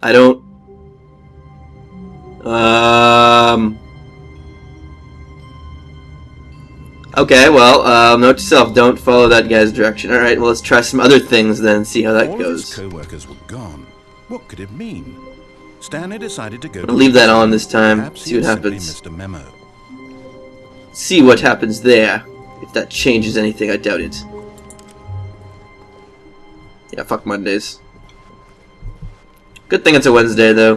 I don't... Okay, well, note to self, don't follow that guy's direction. Alright, well, let's try some other things then, see how that All goes. of his co-workers were gone. What could it mean? Stanley decided to go. I'll leave that on this time, Perhaps see what happens. missed a memo. See what happens there. If that changes anything, I doubt it. Yeah, fuck Mondays. Good thing it's a Wednesday, though.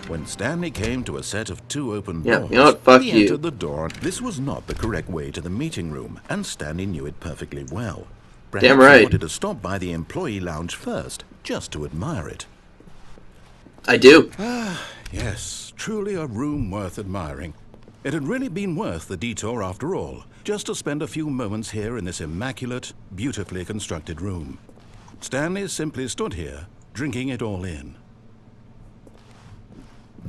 When Stanley came to a set of 2 open Yeah, doors, you know what? Fuck he you. entered the door. This was not the correct way to the meeting room, and Stanley knew it perfectly well. Perhaps Damn right. he wanted to stop by the employee lounge first, just to admire it. I do. Ah, yes, truly a room worth admiring. It had really been worth the detour after all, just to spend a few moments here in this immaculate, beautifully constructed room. Stanley simply stood here, drinking it all in.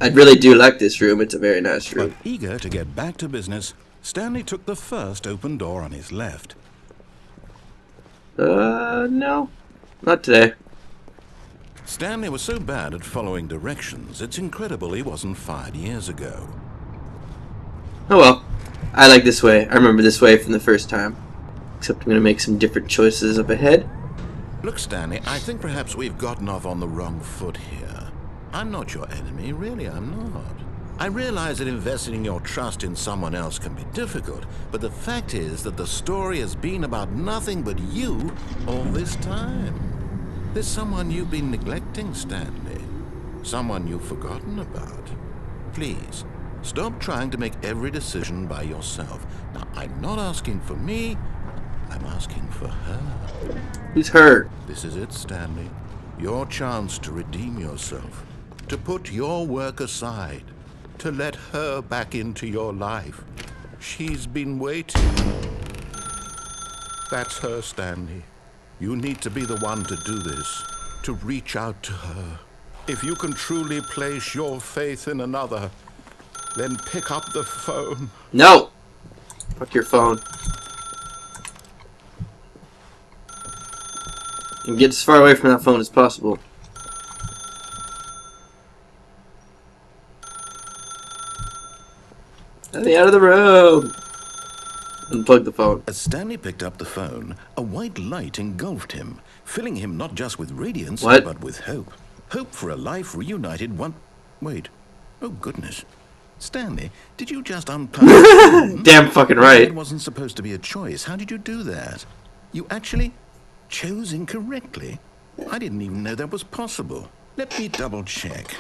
I really do like this room. It's a very nice room. But eager to get back to business, Stanley took the first open door on his left. No. Not today. Stanley was so bad at following directions, it's incredible he wasn't fired years ago. Oh well. I like this way. I remember this way from the first time. Except I'm going to make some different choices up ahead. Look, Stanley, I think perhaps we've gotten off on the wrong foot here. I'm not your enemy, really, I'm not. I realize that investing your trust in someone else can be difficult, but the fact is that the story has been about nothing but you all this time. There's someone you've been neglecting, Stanley. Someone you've forgotten about. Please, stop trying to make every decision by yourself. Now, I'm not asking for me, I'm asking for her. Who's her? This is it, Stanley. Your chance to redeem yourself. To put your work aside. To let her back into your life. She's been waiting. That's her, Stanley. You need to be the one to do this. To reach out to her. If you can truly place your faith in another, then pick up the phone. No! Fuck your phone. And get as far away from that phone as possible. Let me out of the room! Unplug the phone. As Stanley picked up the phone, a white light engulfed him, filling him not just with radiance, What? but with hope. Hope for a life reunited one... Wait. Oh, goodness. Stanley, did you just unplug the phone? Damn fucking right. It wasn't supposed to be a choice. How did you do that? You actually chose incorrectly? I didn't even know that was possible. Let me double check.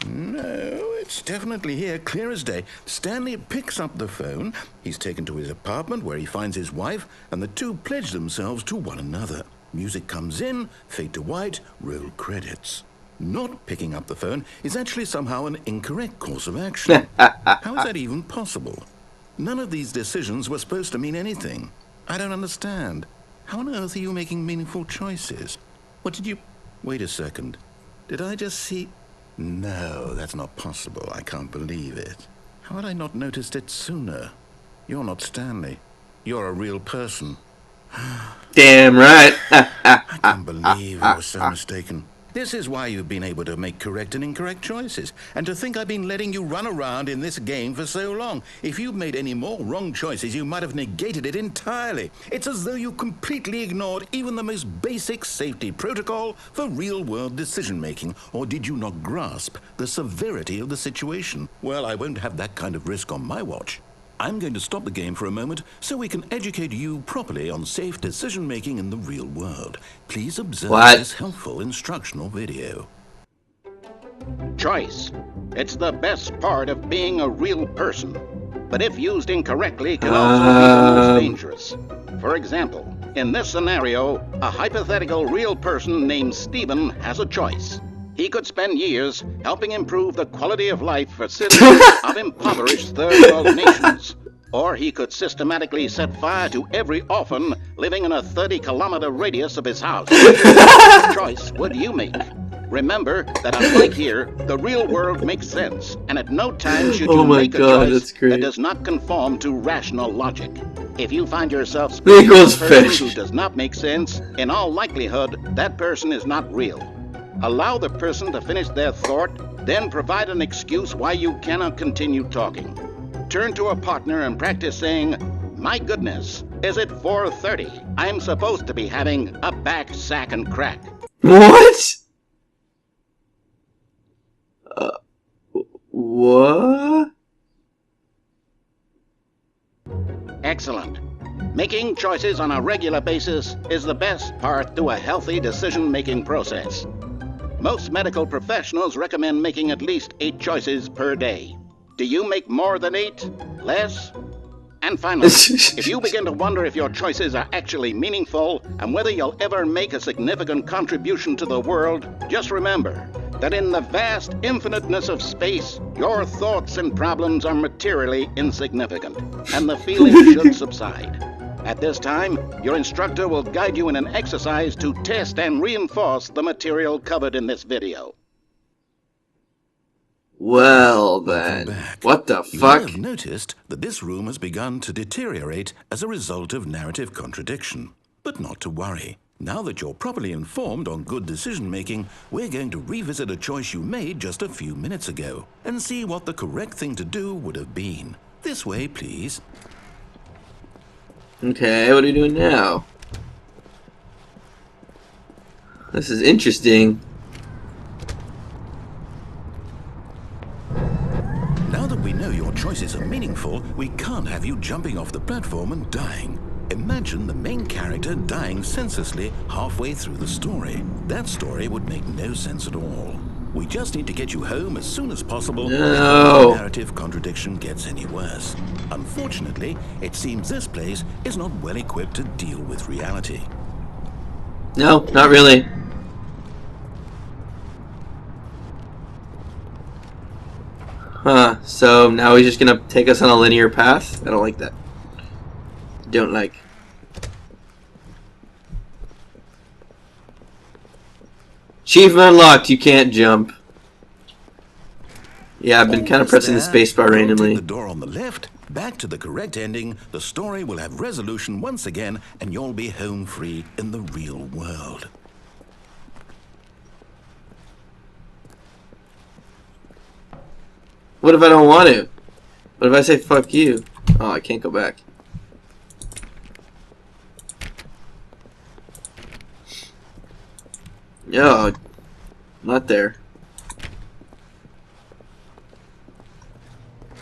No, it's definitely here, clear as day. Stanley picks up the phone. He's taken to his apartment where he finds his wife, and the two pledge themselves to one another. Music comes in, fade to white, roll credits. Not picking up the phone is actually somehow an incorrect course of action. How is that even possible? None of these decisions were supposed to mean anything. I don't understand. How on earth are you making meaningful choices? What did you... Wait a second. Did I just see... No, that's not possible. I can't believe it. How had I not noticed it sooner? You're not Stanley. You're a real person. Damn right. I can't believe I was so mistaken. This is why you've been able to make correct and incorrect choices. And to think I've been letting you run around in this game for so long. If you'd made any more wrong choices, you might have negated it entirely. It's as though you completely ignored even the most basic safety protocol for real-world decision-making. Or did you not grasp the severity of the situation? Well, I won't have that kind of risk on my watch. I'm going to stop the game for a moment so we can educate you properly on safe decision-making in the real world. Please observe this helpful instructional video. Choice. It's the best part of being a real person. But if used incorrectly, can also be the most dangerous. For example, in this scenario, a hypothetical real person named Stephen has a choice. He could spend years helping improve the quality of life for citizens of impoverished third-world nations. Or he could systematically set fire to every orphan living in a 30-kilometer radius of his house. What choice would you make? Remember that unlike here, the real world makes sense, and at no time should you make a choice that does not conform to rational logic. If you find yourself speaking to a Equals person fish. who does not make sense, in all likelihood, that person is not real. Allow the person to finish their thought, then provide an excuse why you cannot continue talking. Turn to a partner and practice saying, "My goodness, is it 4:30? I'm supposed to be having a back, sack, and crack." What? What? Excellent. Making choices on a regular basis is the best part to a healthy decision-making process. Most medical professionals recommend making at least 8 choices per day. Do you make more than 8? Less? And finally, if you begin to wonder if your choices are actually meaningful and whether you'll ever make a significant contribution to the world, just remember that in the vast infiniteness of space, your thoughts and problems are materially insignificant, and the feeling should subside. At this time, your instructor will guide you in an exercise to test and reinforce the material covered in this video. Well Welcome then, back. what the You may fuck? have noticed that this room has begun to deteriorate as a result of narrative contradiction. But not to worry. Now that you're properly informed on good decision-making, we're going to revisit a choice you made just a few minutes ago and see what the correct thing to do would have been. This way, please. Okay, what are we doing now? This is interesting. Now that we know your choices are meaningful, we can't have you jumping off the platform and dying. Imagine the main character dying senselessly halfway through the story. That story would make no sense at all. We just need to get you home as soon as possible before the narrative contradiction gets any worse. Unfortunately, it seems this place is not well equipped to deal with reality. No, not really. Huh, so now he's just gonna take us on a linear path? I don't like that. Don't like. Achievement unlocked, you can't jump. Yeah, I've been kind of pressing the spacebar randomly. The door on the left, back to the correct ending, the story will have resolution once again, and you'll be home free in the real world. What if I don't want to? What if I say fuck you? Oh, I can't go back. Yo, not there.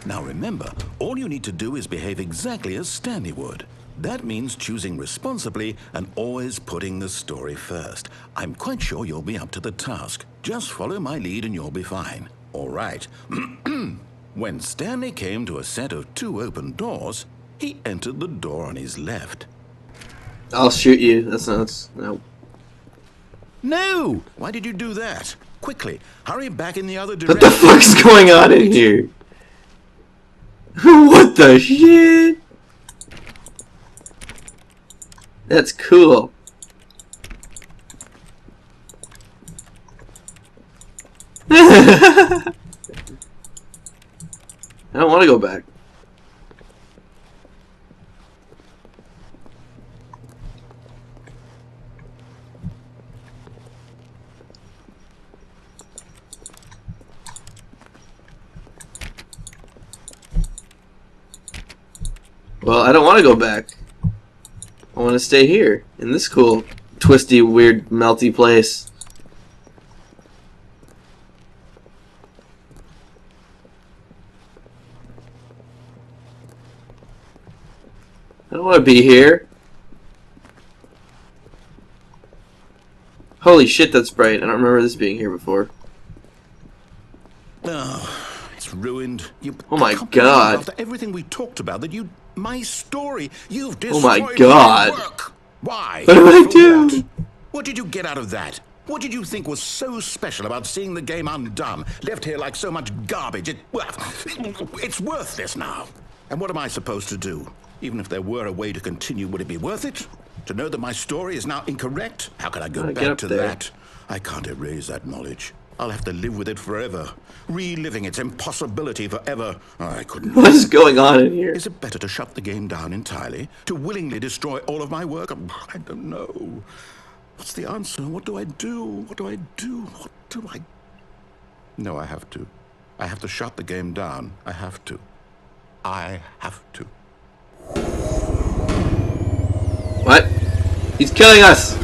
Now remember, all you need to do is behave exactly as Stanley would. That means choosing responsibly and always putting the story first. I'm quite sure you'll be up to the task. Just follow my lead and you'll be fine. All right. When Stanley came to a set of 2 open doors, he entered the door on his left. I'll shoot you. That's no. No! Why did you do that? Quickly, hurry back in the other What direction. the fuck's going on in here? What the shit? That's cool. I don't want to go back. Well, I don't want to go back. I want to stay here in this cool, twisty, weird, melty place. I don't want to be here. Holy shit, that's bright. I don't remember this being here before. Oh, it's ruined. Oh my I can't believe God. After everything we talked about, that my story, you've Oh destroyed my my God. work. Why? What did I For do? What? What did you get out of that? What did you think was so special about seeing the game undone, left here like so much garbage? It's worthless now. And what am I supposed to do? Even if there were a way to continue, would it be worth it? To know that my story is now incorrect? How can I go Get back up to there. that? I can't erase that knowledge. I'll have to live with it forever, reliving its impossibility forever. I couldn't. What is going on in here? Is it better to shut the game down entirely? To willingly destroy all of my work? I don't know. What's the answer? What do I do? What do I do? What do I... No, I have to. I have to shut the game down. I have to. I have to. What? He's killing us!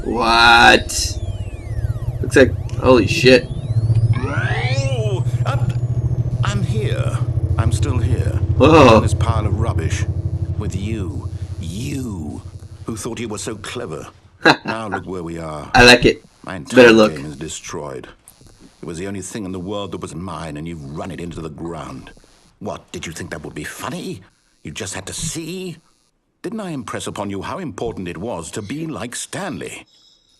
What? Looks like... Holy shit. Oh, I'm here. I'm still here. Whoa. In this pile of rubbish. With you. You. Who thought you were so clever. Now look where we are. I like it. My Better entire look. game is destroyed. It was the only thing in the world that was mine, and you've run it into the ground. What, did you think that would be funny? You just had to see? Didn't I impress upon you how important it was to be like Stanley?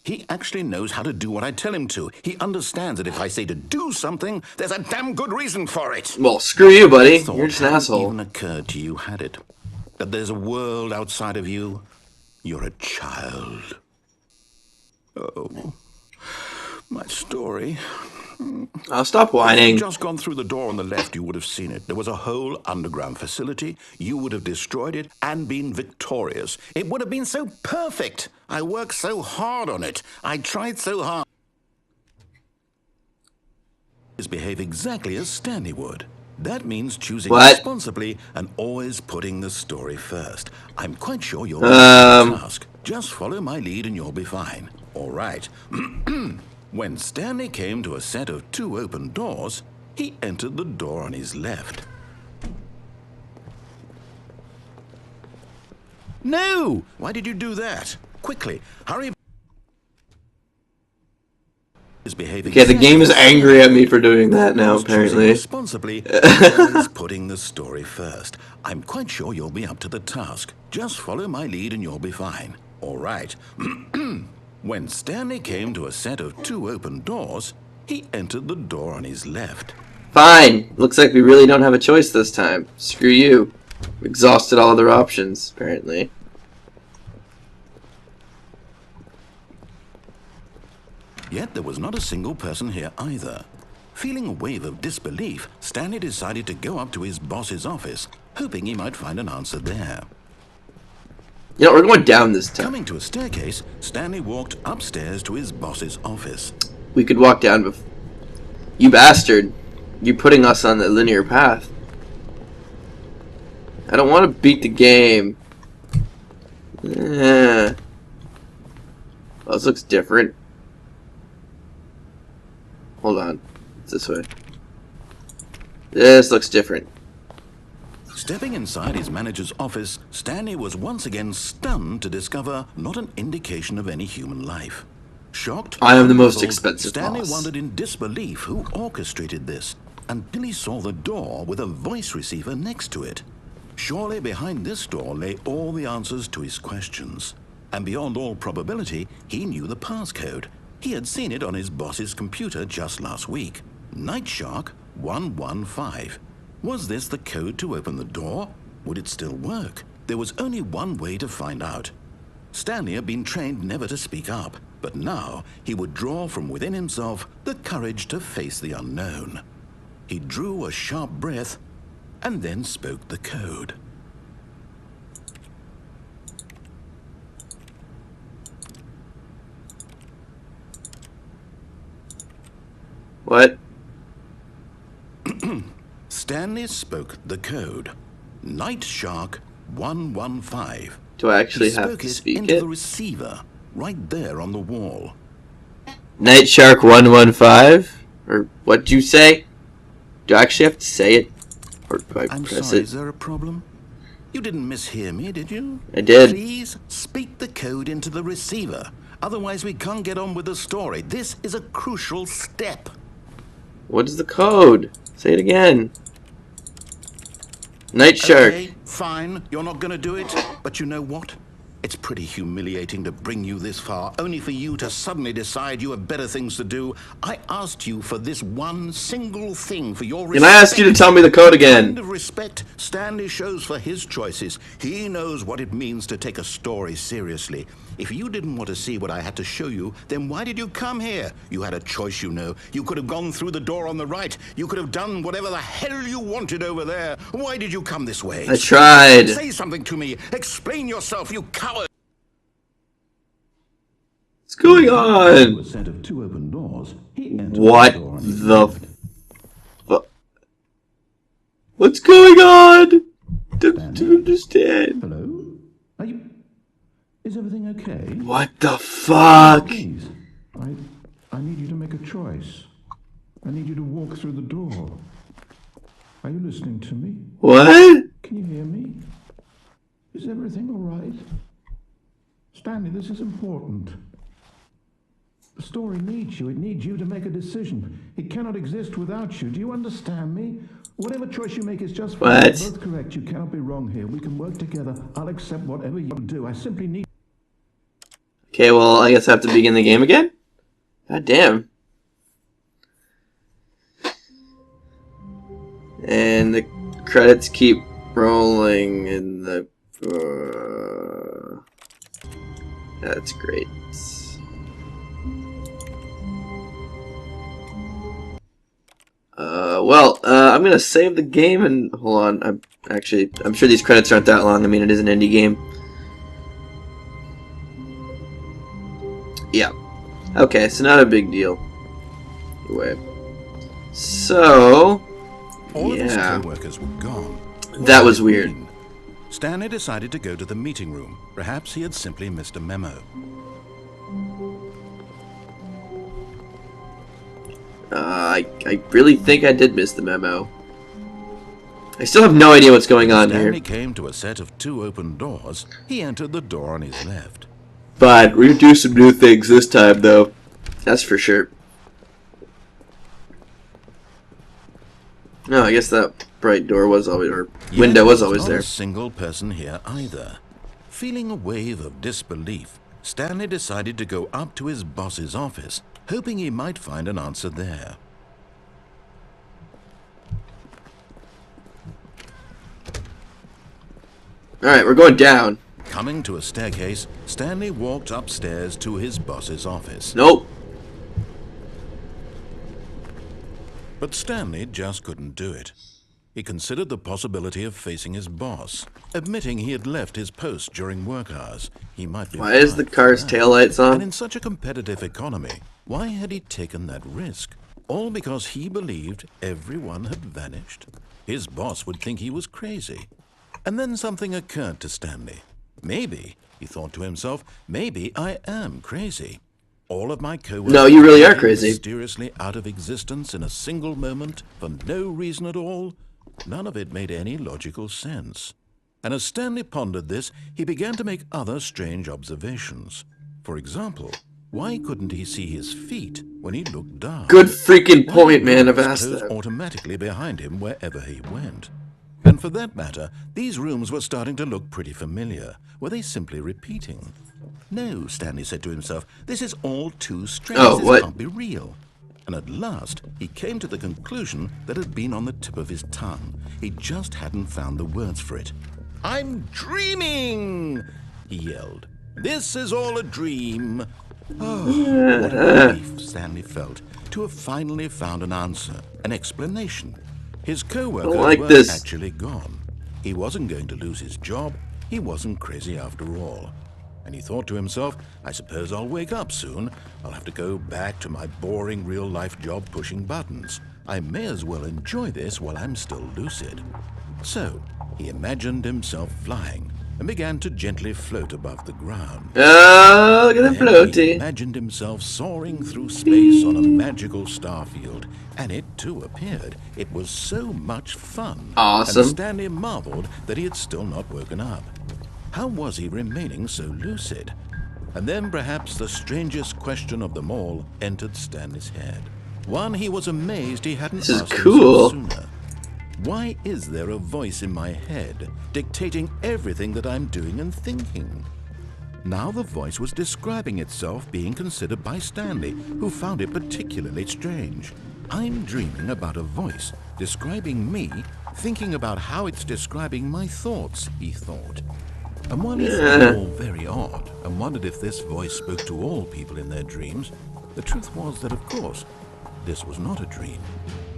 He actually knows how to do what I tell him to. He understands that if I say to do something, there's a damn good reason for it. Well, screw you, buddy. Thought You're just an asshole. even occurred to you, had it? That there's a world outside of you? You're a child. Oh, my story. I'll stop If whining. you'd just gone through the door on the left, you would have seen it. There was a whole underground facility. You would have destroyed it and been victorious. It would have been so perfect. I worked so hard on it. I tried so hard. Behave exactly as Stanley would. That means choosing responsibly and always putting the story first. I'm quite sure you'll be the task. Just follow my lead and you'll be fine. All right. When Stanley came to a set of 2 open doors, he entered the door on his left. No! Why did you do that? Quickly, hurry. Okay, the game is angry at me for doing that now, apparently. Responsibly, always putting the story first. I'm quite sure you'll be up to the task. Just follow my lead and you'll be fine. All right. When Stanley came to a set of 2 open doors, he entered the door on his left. Fine. Looks like we really don't have a choice this time. Screw you. We exhausted all other options, apparently. Yet there was not a single person here either. Feeling a wave of disbelief, Stanley decided to go up to his boss's office, hoping he might find an answer there. You know, we're going down this time. Coming to a staircase, Stanley walked upstairs to his boss's office. We could walk down before. You bastard. You're putting us on the linear path. I don't want to beat the game. Well, this looks different. Hold on. It's this way. This looks different. Stepping inside his manager's office, Stanley was once again stunned to discover not an indication of any human life. Shocked, I am the most expensive Stanley boss. wondered in disbelief who orchestrated this, until he saw the door with a voice receiver next to it. Surely behind this door lay all the answers to his questions. And beyond all probability, he knew the passcode. He had seen it on his boss's computer just last week. Night Shark 115. Was this the code to open the door? Would it still work? There was only one way to find out. Stanley had been trained never to speak up, but now he would draw from within himself the courage to face the unknown. He drew a sharp breath and then spoke the code. What? Stanley spoke the code. Night Shark 115. Do I actually He have spoke to it speak into it? the receiver, right there on the wall. Night Shark 115? Or what'd you say? Do I actually have to say it? Or do I I'm press sorry, it? is there a problem? You didn't mishear me, did you? I did. Please speak the code into the receiver. Otherwise, we can't get on with the story. This is a crucial step. What is the code? Say it again. Night Shark. Okay, fine. You're not going to do it. But you know what? It's pretty humiliating to bring you this far, only for you to suddenly decide you have better things to do. I asked you for this one single thing, for your respect. Can I ask you to tell me the code The again? kind of respect Stanley shows for his choices. He knows what it means to take a story seriously. If you didn't want to see what I had to show you, then why did you come here? You had a choice, you know. You could have gone through the door on the right. You could have done whatever the hell you wanted over there. Why did you come this way? I tried. Say something to me. Explain yourself, you coward. What's going on? A set of 2 open doors. What the fuck? What's going on? Don't understand. Hello? Are you... Is everything okay? What the fuck? Please, I need you to make a choice. I need you to walk through the door. Are you listening to me? What? Can you hear me? Is everything all right? Stanley, this is important. The story needs you. It needs you to make a decision. It cannot exist without you. Do you understand me? Whatever choice you make is just fine. What? You're both correct. You cannot be wrong here. We can work together. I'll accept whatever you do. I simply need... Okay, well, I guess I have to begin the game again? God damn. And the credits keep rolling in the... that's great. I'm gonna save the game and hold on. I'm sure these credits aren't that long. I mean, it is an indie game. Yeah. Okay, so not a big deal. Anyway. So, All of his yeah. co-workers were gone. That was weird. Stanley decided to go to the meeting room. Perhaps he had simply missed a memo. I really think I did miss the memo. I still have no idea what's going on here. Stanley came to a set of 2 open doors. He entered the door on his left. But we're gonna do some new things this time, though. That's for sure. No, I guess that bright door was always, or window was always there. Not a single person here either. Feeling a wave of disbelief, Stanley decided to go up to his boss's office, hoping he might find an answer there. Alright, we're going down. Coming to a staircase, Stanley walked upstairs to his boss's office. Nope. But Stanley just couldn't do it. He considered the possibility of facing his boss, admitting he had left his post during work hours. He might be... Why is the car's taillights on? And in such a competitive economy, why had he taken that risk? All because he believed everyone had vanished? His boss would think he was crazy. And then something occurred to Stanley. Maybe, he thought to himself, maybe I am crazy. All of my co-workers... No, you really are crazy. ...mysteriously out of existence in a single moment for no reason at all. None of it made any logical sense. And as Stanley pondered this, he began to make other strange observations. For example, why couldn't he see his feet when he looked down? Good freaking point, man. I've asked that. Automatically behind him wherever he went. And for that matter, these rooms were starting to look pretty familiar. Were they simply repeating? No, Stanley said to himself, this is all too strange. Oh, this what? can't be real. And at last, he came to the conclusion that had been on the tip of his tongue. He just hadn't found the words for it. I'm dreaming, he yelled. This is all a dream. Oh, what a relief Stanley felt to have finally found an answer, an explanation. His co-workers were actually gone. He wasn't going to lose his job. He wasn't crazy after all. And he thought to himself, I suppose I'll wake up soon. I'll have to go back to my boring real-life job pushing buttons. I may as well enjoy this while I'm still lucid. So, he imagined himself flying and began to gently float above the ground. Oh, look at the floaty. He imagined himself soaring through space on a magical starfield, and it too appeared. It was so much fun. Awesome. And Stanley marveled that he had still not woken up. How was he remaining so lucid? And then perhaps the strangest question of them all entered Stanley's head. One he was amazed he hadn't asked himself sooner. Why is there a voice in my head dictating everything that I'm doing and thinking? Now the voice was describing itself being considered by Stanley, who found it particularly strange. I'm dreaming about a voice describing me thinking about how it's describing my thoughts, he thought. And while he found it all very odd and wondered if this voice spoke to all people in their dreams, the truth was that, of course, this was not a dream.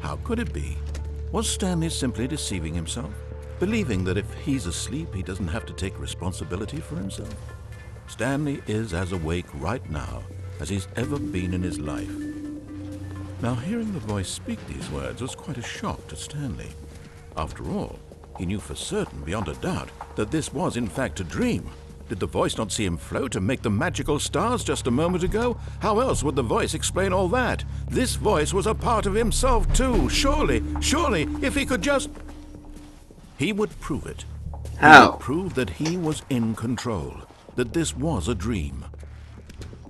How could it be? Was Stanley simply deceiving himself, believing that if he's asleep, he doesn't have to take responsibility for himself? Stanley is as awake right now as he's ever been in his life. Now, hearing the voice speak these words was quite a shock to Stanley. After all, he knew for certain, beyond a doubt, that this was in fact a dream. Did the voice not see him float and make the magical stars just a moment ago? How else would the voice explain all that? This voice was a part of himself too. Surely, if he could just... He would prove it. How? He would prove that he was in control, that this was a dream.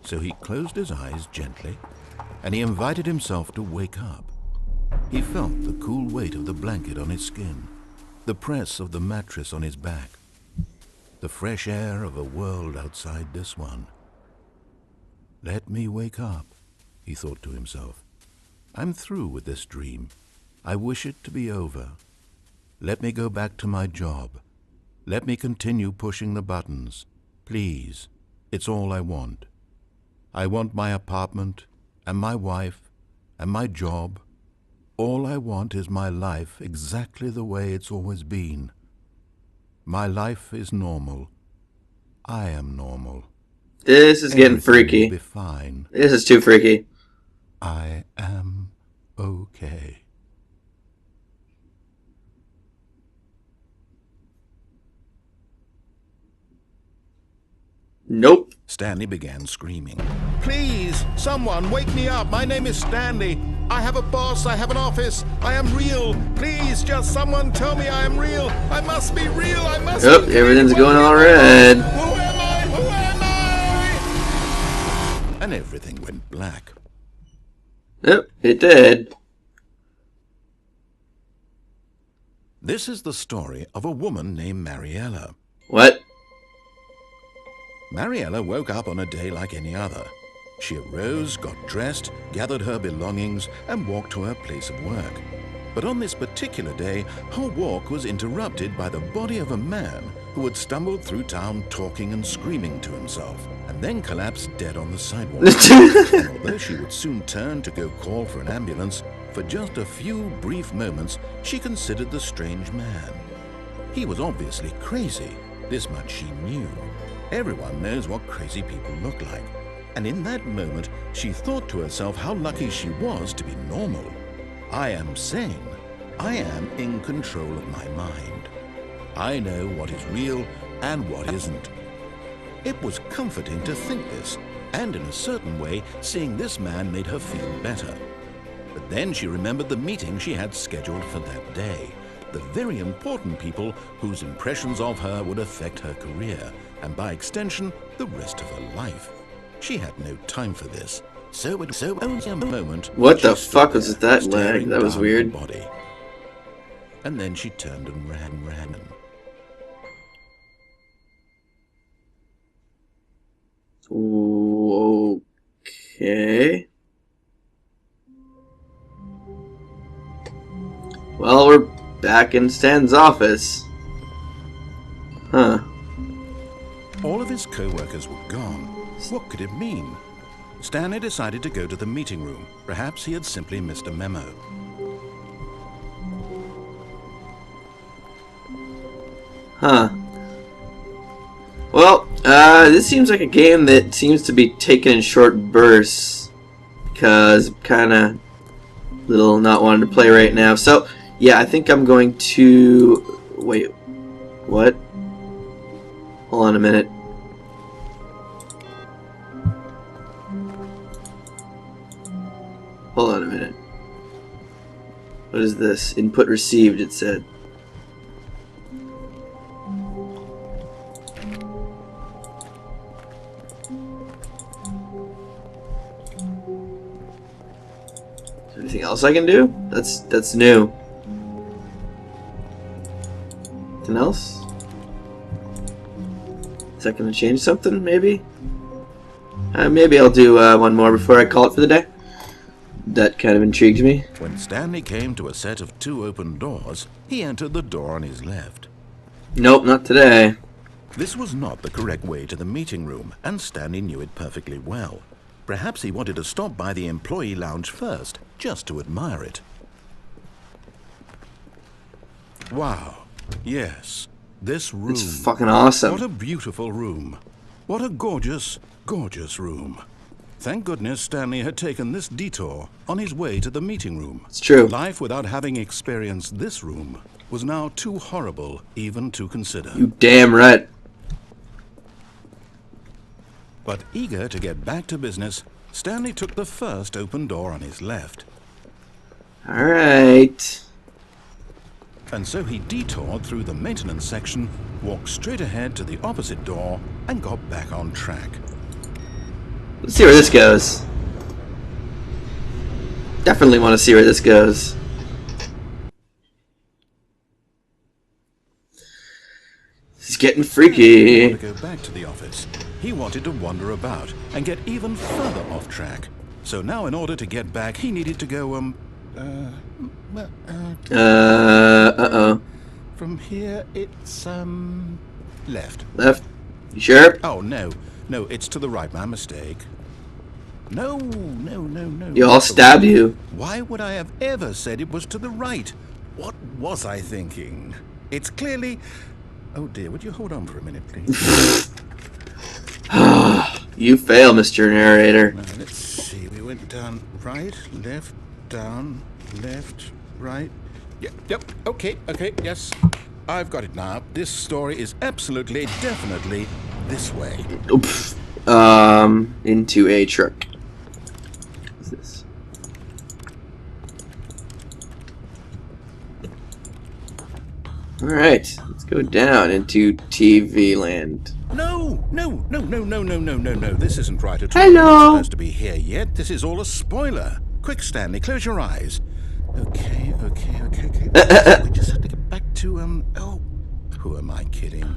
So he closed his eyes gently, and he invited himself to wake up. He felt the cool weight of the blanket on his skin, the press of the mattress on his back, the fresh air of a world outside this one. Let me wake up, he thought to himself. I'm through with this dream. I wish it to be over. Let me go back to my job. Let me continue pushing the buttons. Please, it's all I want. I want my apartment, and my wife, and my job. All I want is my life exactly the way it's always been. My life is normal. I am normal. This is getting freaky. Will be fine. This is too freaky. I am okay. Nope. Stanley began screaming. Please, someone, wake me up. My name is Stanley. I have a boss. I have an office. I am real. Please, just someone tell me I am real. I must be real. I must be real. Everything's going all red. Who am I? Who am I? And everything went black. Yep, it did. This is the story of a woman named Mariella. What? Mariella woke up on a day like any other. She arose, got dressed, gathered her belongings, and walked to her place of work. But on this particular day, her walk was interrupted by the body of a man who had stumbled through town talking and screaming to himself, and then collapsed dead on the sidewalk. And although she would soon turn to go call for an ambulance, for just a few brief moments, she considered the strange man. He was obviously crazy. This much she knew. Everyone knows what crazy people look like. And in that moment, she thought to herself how lucky she was to be normal. I am sane. I am in control of my mind. I know what is real and what isn't. It was comforting to think this, and in a certain way, seeing this man made her feel better. But then she remembered the meeting she had scheduled for that day. The very important people whose impressions of her would affect her career, and by extension, the rest of her life. She had no time for this. So only a moment. What the fuck was that lag? That was weird. Body. And then she turned and ran. Okay. Well, we're back in Stan's office. Huh. All of his co-workers were gone. What could it mean? Stanley decided to go to the meeting room. Perhaps he had simply missed a memo. Huh. Well, this seems like a game that seems to be taken in short bursts, because I'm kind of little not wanting to play right now. So, yeah, I think I'm going to... Wait, what? Hold on a minute. Hold on a minute. What is this? Input received, it said. Is there anything else I can do? That's new. Anything else? Is that going to change something, maybe? Maybe I'll do one more before I call it for the day. that kind of intrigued me. When Stanley came to a set of 2 open doors, he entered the door on his left. Nope, not today. This was not the correct way to the meeting room, and Stanley knew it perfectly well. Perhaps he wanted to stop by the employee lounge first, just to admire it. Wow. Yes. This room. It's fucking awesome. What a beautiful room. What a gorgeous, gorgeous room. Thank goodness Stanley had taken this detour on his way to the meeting room. It's true. Life without having experienced this room was now too horrible even to consider. You damn right. But eager to get back to business, Stanley took the first open door on his left. Alright. And so he detoured through the maintenance section, walked straight ahead to the opposite door, and got back on track. Let's see where this goes. Definitely want to see where this goes. This is getting freaky. He wanted to go back to the office. He wanted to wander about and get even further off track. So now in order to get back, he needed to go, uh-oh. From here, it's, left. Left? You sure? Oh, no. No, it's to the right. My mistake. No. I'll stab you. Why would I have ever said it was to the right? What was I thinking? It's clearly... Oh, dear. Would you hold on for a minute, please? You fail, Mr. Narrator. Now, let's see. We went down right, left, down, left, right. Yep. Okay. Yes. I've got it now. This story is absolutely, definitely this way. Oops. Into a truck. What's this? Alright, let's go down into TV land. No. This isn't right at all. Hello. We're not supposed to be here yet. This is all a spoiler. Quick, Stanley, close your eyes. Okay. We just have to get back to, oh, who am I kidding?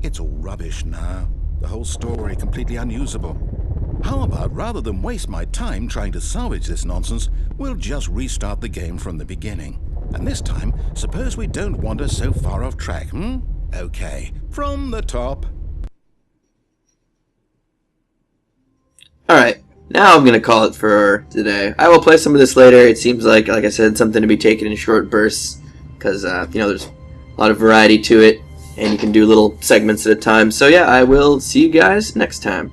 It's all rubbish now. The whole story completely unusable. How about, rather than waste my time trying to salvage this nonsense, we'll just restart the game from the beginning. And this time, suppose we don't wander so far off track, Okay, from the top. Alright, now I'm going to call it for today. I will play some of this later. It seems like I said, something to be taken in short bursts. Because, there's a lot of variety to it. And you can do little segments at a time. So yeah, I will see you guys next time.